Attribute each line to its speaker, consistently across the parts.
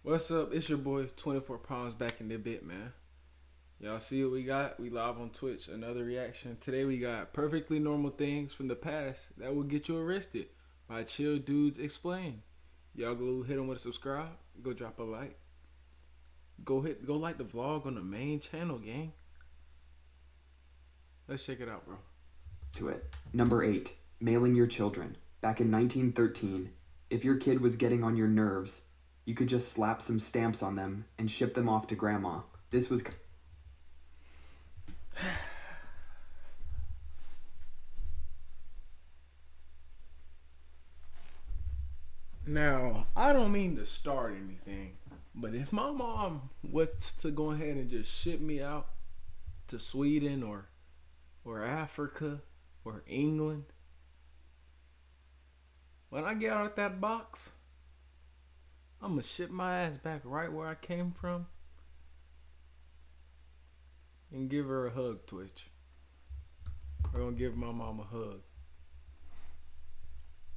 Speaker 1: What's up? It's your boy 24problemzz back in the bit, man. Y'all see what we got? We live on Twitch. Another reaction. Today we got perfectly normal things from the past that will get you arrested by Chill Dudes Explain. Y'all go hit them with a subscribe. Go drop a like. Go like the vlog on the main channel, gang. Let's check it out, bro.
Speaker 2: To it. Number 8. Mailing your children. Back in 1913, if your kid was getting on your nerves, you could just slap some stamps on them and ship them off to grandma. This was...
Speaker 1: Now, I don't mean to start anything, but if my mom was to go ahead and just ship me out to Sweden or Africa or England, when I get out of that box, I'm gonna ship my ass back right where I came from and give her a hug, Twitch. We're gonna give my mom a hug.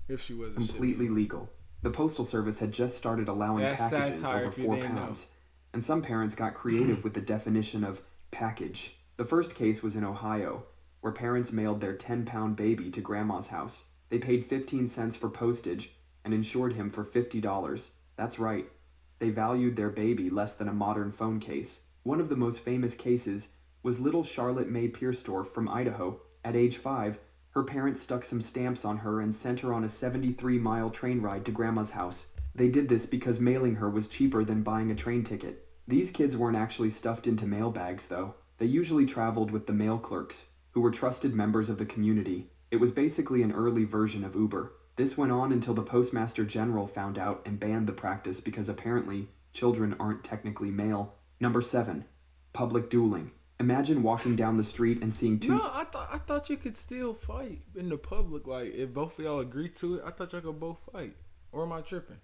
Speaker 1: If she wasn't
Speaker 2: completely legal. The Postal Service had just started allowing packages over 4 pounds, and some parents got creative with the definition of package. The first case was in Ohio, where parents mailed their 10-pound baby to grandma's house. They paid 15 cents for postage and insured him for $50. That's right, they valued their baby less than a modern phone case. One of the most famous cases was little Charlotte Mae Pierstorff from Idaho. At age 5, her parents stuck some stamps on her and sent her on a 73-mile train ride to grandma's house. They did this because mailing her was cheaper than buying a train ticket. These kids weren't actually stuffed into mail bags, though. They usually traveled with the mail clerks, who were trusted members of the community. It was basically an early version of Uber. This went on until the Postmaster General found out and banned the practice because apparently children aren't technically mail. Number 7. Public dueling. Imagine walking down the street and seeing two...
Speaker 1: No, I thought you could still fight in the public. Like, if both of y'all agree to it, I thought y'all could both fight. Or am I tripping?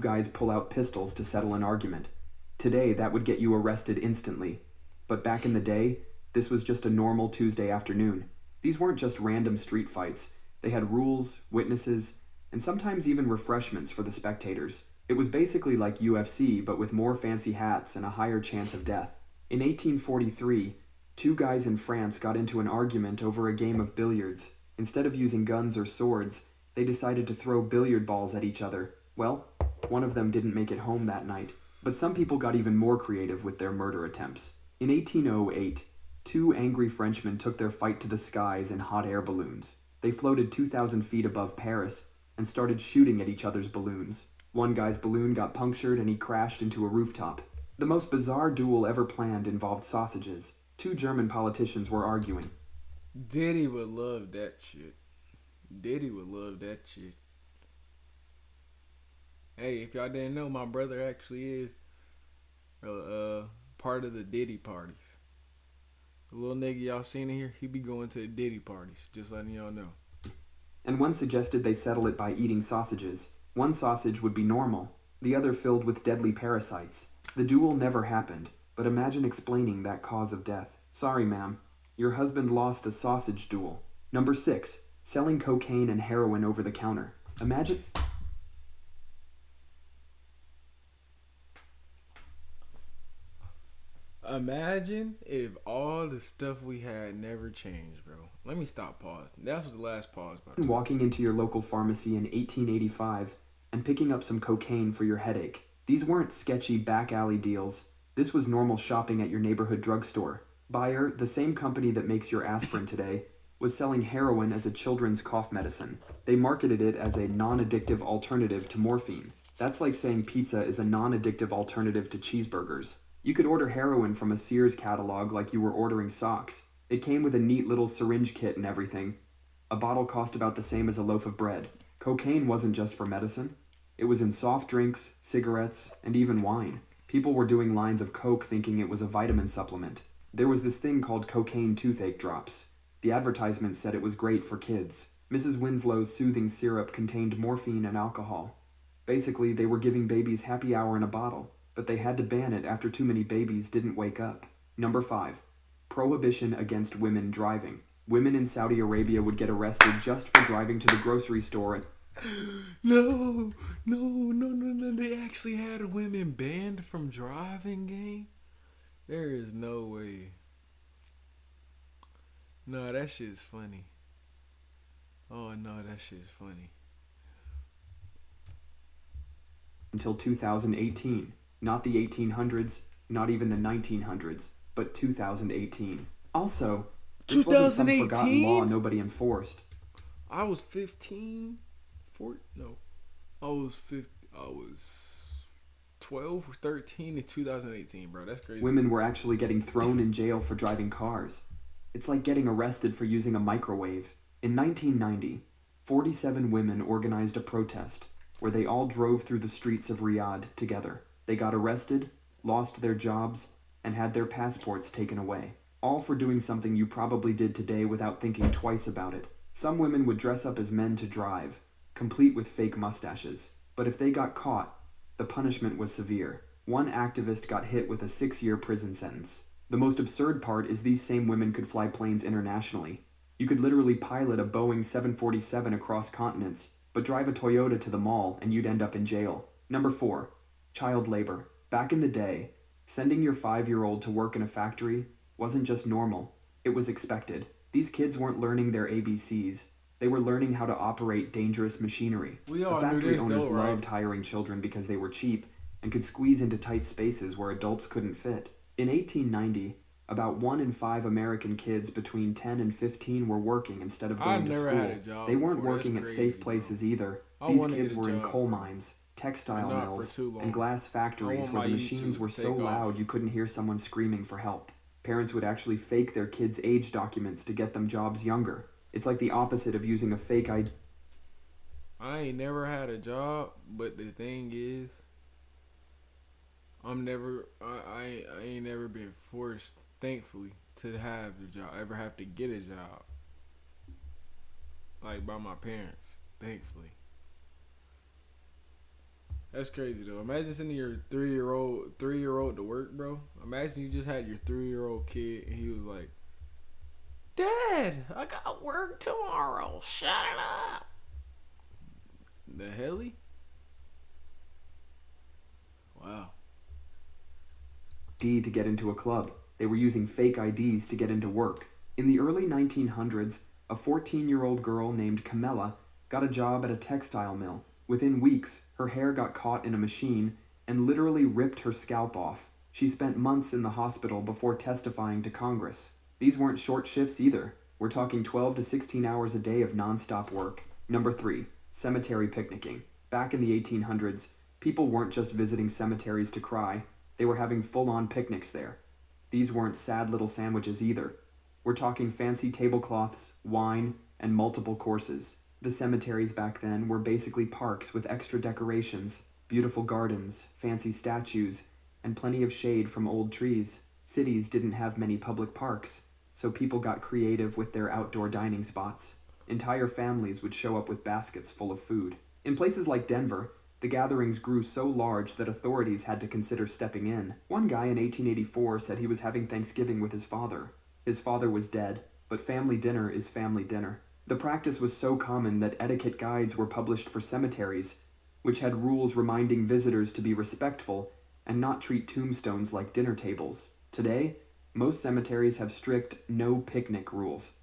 Speaker 2: Guys pull out pistols to settle an argument. Today, that would get you arrested instantly. But back in the day, this was just a normal Tuesday afternoon. These weren't just random street fights. They had rules, witnesses, and sometimes even refreshments for the spectators. It was basically like UFC, but with more fancy hats and a higher chance of death. In 1843, 2 guys in France got into an argument over a game of billiards. Instead of using guns or swords, they decided to throw billiard balls at each other. Well, one of them didn't make it home that night. But some people got even more creative with their murder attempts. In 1808, 2 angry Frenchmen took their fight to the skies in hot air balloons. They floated 2,000 feet above Paris and started shooting at each other's balloons. One guy's balloon got punctured and he crashed into a rooftop. The most bizarre duel ever planned involved sausages. 2 German politicians were arguing.
Speaker 1: Diddy would love that shit. Diddy would love that shit. Hey, if y'all didn't know, my brother actually is part of the Diddy parties. The little nigga y'all seen in here, he be going to the Diddy parties, just letting y'all know.
Speaker 2: And one suggested they settle it by eating sausages. One sausage would be normal, the other filled with deadly parasites. The duel never happened, but imagine explaining that cause of death. Sorry, ma'am. Your husband lost a sausage duel. Number 6. Selling cocaine and heroin over the counter.
Speaker 1: Imagine if all the stuff we had never changed, bro. Let me stop pause. That was the last pause, bro.
Speaker 2: Walking into your local pharmacy in 1885 and picking up some cocaine for your headache. These weren't sketchy back alley deals. This was normal shopping at your neighborhood drugstore. Bayer, the same company that makes your aspirin today, was selling heroin as a children's cough medicine. They marketed it as a non-addictive alternative to morphine. That's like saying pizza is a non-addictive alternative to cheeseburgers. You could order heroin from a Sears catalog like you were ordering socks. It came with a neat little syringe kit and everything. A bottle cost about the same as a loaf of bread. Cocaine wasn't just for medicine. It was in soft drinks, cigarettes, and even wine. People were doing lines of Coke thinking it was a vitamin supplement. There was this thing called cocaine toothache drops. The advertisement said it was great for kids. Mrs. Winslow's soothing syrup contained morphine and alcohol. Basically, they were giving babies happy hour in a bottle, but they had to ban it after too many babies didn't wake up. Number 5. Prohibition against women driving. Women in Saudi Arabia would get arrested just for driving to the grocery store.
Speaker 1: No, no. They actually had women banned from driving, gang. There is no way. No, that shit's funny. Oh no, that shit's funny.
Speaker 2: Until 2018. Not the 1800s, not even the 1900s, but 2018. Also, this wasn't some forgotten law
Speaker 1: 2018?
Speaker 2: nobody enforced.
Speaker 1: I was 15. No. I was 15. I was 12 or 13 in 2018, bro. That's crazy.
Speaker 2: Women were actually getting thrown in jail for driving cars. It's like getting arrested for using a microwave. In 1990, 47 women organized a protest where they all drove through the streets of Riyadh together. They got arrested, lost their jobs, and had their passports taken away. All for doing something you probably did today without thinking twice about it. Some women would dress up as men to drive, complete with fake mustaches. But if they got caught, the punishment was severe. One activist got hit with a 6-year prison sentence. The most absurd part is these same women could fly planes internationally. You could literally pilot a Boeing 747 across continents, but drive a Toyota to the mall and you'd end up in jail. Number 4. Child labor. Back in the day, sending your 5-year-old to work in a factory wasn't just normal, it was expected. These kids weren't learning their ABCs. They were learning how to operate dangerous machinery.
Speaker 1: We all
Speaker 2: The
Speaker 1: knew
Speaker 2: factory
Speaker 1: this
Speaker 2: owners
Speaker 1: though, right?
Speaker 2: loved hiring children because they were cheap and could squeeze into tight spaces where adults couldn't fit. In 1890, about 1 in 5 American kids between 10 and 15 were working instead of going to
Speaker 1: never
Speaker 2: school.
Speaker 1: had a job
Speaker 2: They weren't
Speaker 1: before.
Speaker 2: working
Speaker 1: That's
Speaker 2: at
Speaker 1: crazy,
Speaker 2: safe places either.
Speaker 1: I
Speaker 2: These
Speaker 1: wanna
Speaker 2: kids
Speaker 1: get a
Speaker 2: were in
Speaker 1: job,
Speaker 2: coal
Speaker 1: bro.
Speaker 2: mines, textile
Speaker 1: But not for
Speaker 2: mills,
Speaker 1: too long.
Speaker 2: and glass
Speaker 1: I
Speaker 2: factories
Speaker 1: want
Speaker 2: where
Speaker 1: my
Speaker 2: the machines
Speaker 1: YouTube
Speaker 2: were
Speaker 1: to
Speaker 2: so
Speaker 1: take
Speaker 2: loud
Speaker 1: off.
Speaker 2: you couldn't hear someone screaming for help. Parents would actually fake their kids' age documents to get them jobs younger. It's like the opposite of using a fake ID.
Speaker 1: I ain't never had a job, but the thing is, I ain't never been forced, thankfully, to have the job, ever have to get a job, like by my parents, thankfully. That's crazy though. Imagine sending your three-year-old to work, bro. Imagine you just had your 3-year-old kid and he was like, "Dad, I got work tomorrow. Shut it up." The helly? Wow.
Speaker 2: to get into a club. They were using fake IDs to get into work. In the early 1900s, a 14-year-old girl named Camilla got a job at a textile mill. Within weeks, her hair got caught in a machine and literally ripped her scalp off. She spent months in the hospital before testifying to Congress. These weren't short shifts either. We're talking 12 to 16 hours a day of nonstop work. Number 3, cemetery picnicking. Back in the 1800s, people weren't just visiting cemeteries to cry. They were having full-on picnics there. These weren't sad little sandwiches either. We're talking fancy tablecloths, wine, and multiple courses. The cemeteries back then were basically parks with extra decorations, beautiful gardens, fancy statues, and plenty of shade from old trees. Cities didn't have many public parks, so people got creative with their outdoor dining spots. Entire families would show up with baskets full of food. In places like Denver, the gatherings grew so large that authorities had to consider stepping in. One guy in 1884 said he was having Thanksgiving with his father. His father was dead, but family dinner is family dinner. The practice was so common that etiquette guides were published for cemeteries, which had rules reminding visitors to be respectful and not treat tombstones like dinner tables. Today, most cemeteries have strict no picnic rules.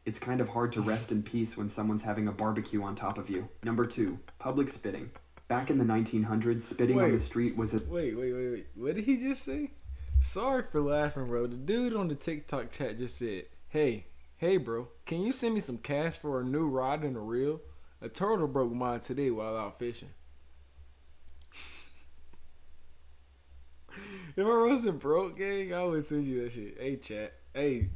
Speaker 2: It's kind of hard to rest in peace when someone's having a barbecue on top of you. Number 2, public spitting. Back in the 1900s, spitting on the street was a...
Speaker 1: Wait. What did he just say? Sorry for laughing, bro. The dude on the TikTok chat just said, Hey, bro, can you send me some cash for a new rod and a reel? A turtle broke mine today while out fishing. If I wasn't broke, gang, I would send you that shit. Hey,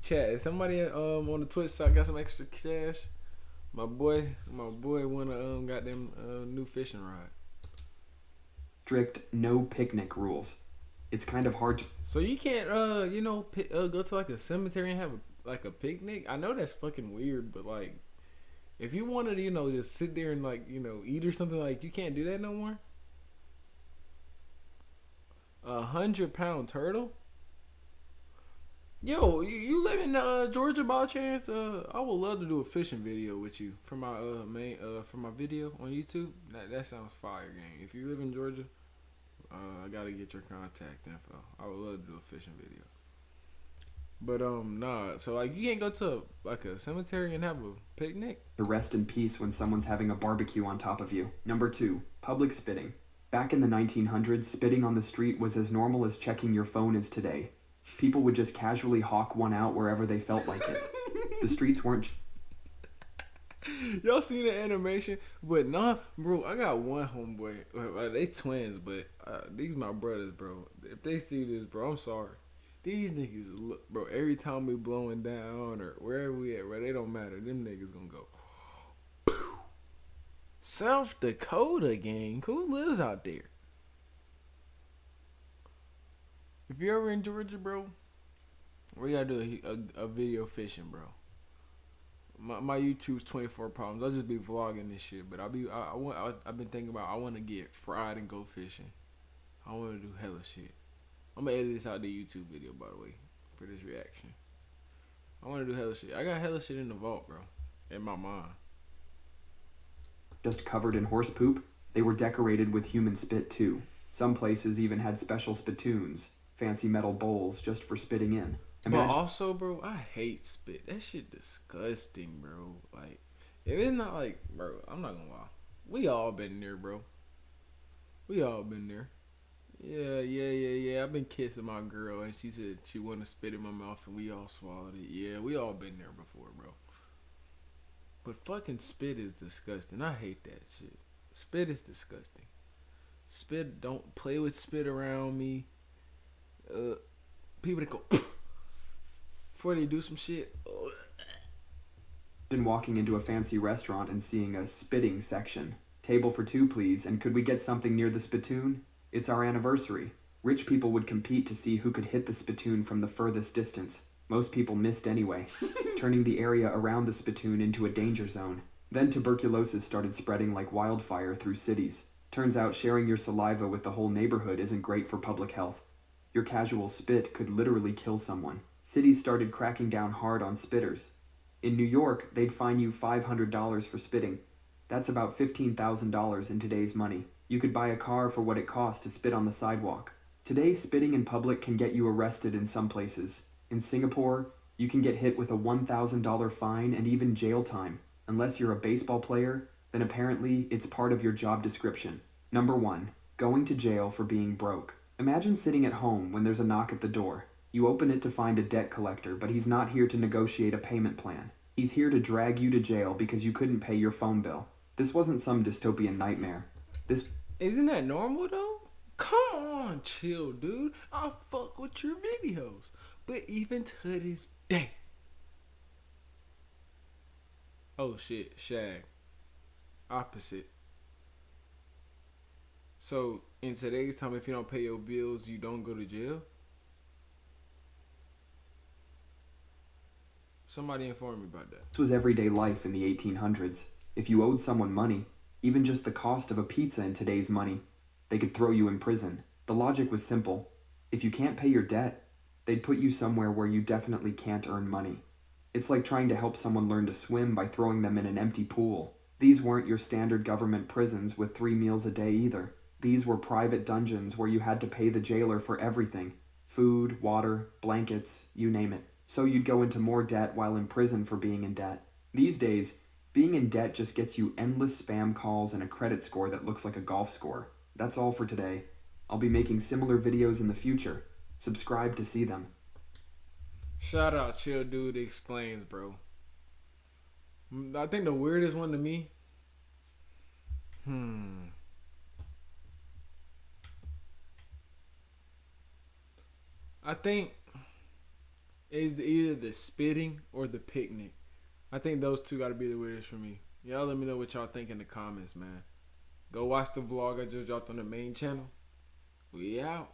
Speaker 1: chat. If somebody on the Twitch side got some extra cash, my boy wanna got them new fishing rod.
Speaker 2: strict no picnic rules. It's kind of hard to...
Speaker 1: So you can't go to like a cemetery and have like a picnic? I know that's fucking weird, but like if you wanted to, just sit there and like, eat or something, like you can't do that no more? 100-pound turtle? Yo, you live in Georgia by chance? I would love to do a fishing video with you for my main for my video on YouTube. That sounds fire, gang. If you live in Georgia, I gotta get your contact info. I would love to do a fishing video. But nah. So like, you can't go to like a cemetery and have a picnic.
Speaker 2: To rest in peace when someone's having a barbecue on top of you. Number 2, public spitting. Back in the 1900s, spitting on the street was as normal as checking your phone is today. People would just casually hawk one out wherever they felt like it. The streets weren't...
Speaker 1: Y'all seen the animation? But nah, bro, I got one homeboy. They twins, but these my brothers, bro. If they see this, bro, I'm sorry. These niggas, look, bro, every time we blowing down or wherever we at, bro, they don't matter. Them niggas gonna go. South Dakota, gang. Who lives out there? If you're ever in Georgia, bro, we gotta do a video fishing, bro. My YouTube's 24 problems. I'll just be vlogging this shit, but I've been thinking about I want to get fried and go fishing. I want to do hella shit. I'm gonna edit this out the YouTube video, by the way, for this reaction. I want to do hella shit. I got hella shit in the vault, bro, in my mind.
Speaker 2: Just covered in horse poop. They were decorated with human spit too. Some places even had special spittoons, fancy metal bowls just for spitting in.
Speaker 1: But also, bro, I hate spit. That shit disgusting, bro. Like, if it's not like, bro, I'm not gonna lie. We all been there, bro. We all been there. Yeah. I've been kissing my girl and she said she wanted to spit in my mouth and we all swallowed it. Yeah, we all been there before, bro. But fucking spit is disgusting. I hate that shit. Spit is disgusting. Spit, don't play with spit around me. People that go before they do some shit.
Speaker 2: Imagine walking into a fancy restaurant and seeing a spitting section. Table for 2, please, and could we get something near the spittoon? It's our anniversary. Rich people would compete to see who could hit the spittoon from the furthest distance. Most people missed anyway, turning the area around the spittoon into a danger zone. Then tuberculosis started spreading like wildfire through cities. Turns out sharing your saliva with the whole neighborhood isn't great for public health. Your casual spit could literally kill someone. Cities started cracking down hard on spitters. In New York, they'd fine you $500 for spitting. That's about $15,000 in today's money. You could buy a car for what it costs to spit on the sidewalk. Today, spitting in public can get you arrested in some places. In Singapore, you can get hit with a $1,000 fine and even jail time. Unless you're a baseball player, then apparently it's part of your job description. Number 1, going to jail for being broke. Imagine sitting at home when there's a knock at the door. You open it to find a debt collector, but he's not here to negotiate a payment plan. He's here to drag you to jail because you couldn't pay your phone bill. This wasn't some dystopian nightmare.
Speaker 1: Isn't that normal though? Come on, chill, dude. I fuck with your videos. But even to this day. Oh shit, Shag. Opposite. So in today's time, if you don't pay your bills, you don't go to jail? Somebody inform me about that.
Speaker 2: This was everyday life in the 1800s. If you owed someone money, even just the cost of a pizza in today's money, they could throw you in prison. The logic was simple. If you can't pay your debt, they'd put you somewhere where you definitely can't earn money. It's like trying to help someone learn to swim by throwing them in an empty pool. These weren't your standard government prisons with 3 meals a day either. These were private dungeons where you had to pay the jailer for everything. Food, water, blankets, you name it. So you'd go into more debt while in prison for being in debt. These days, being in debt just gets you endless spam calls and a credit score that looks like a golf score. That's all for today. I'll be making similar videos in the future. Subscribe to see them.
Speaker 1: Shout out Chill Dude Explains, bro. I think the weirdest one to me. I think is either the spitting or the picnic. I think those two gotta be the weirdest for me. Y'all let me know what y'all think in the comments, man. Go watch the vlog I just dropped on the main channel. We out.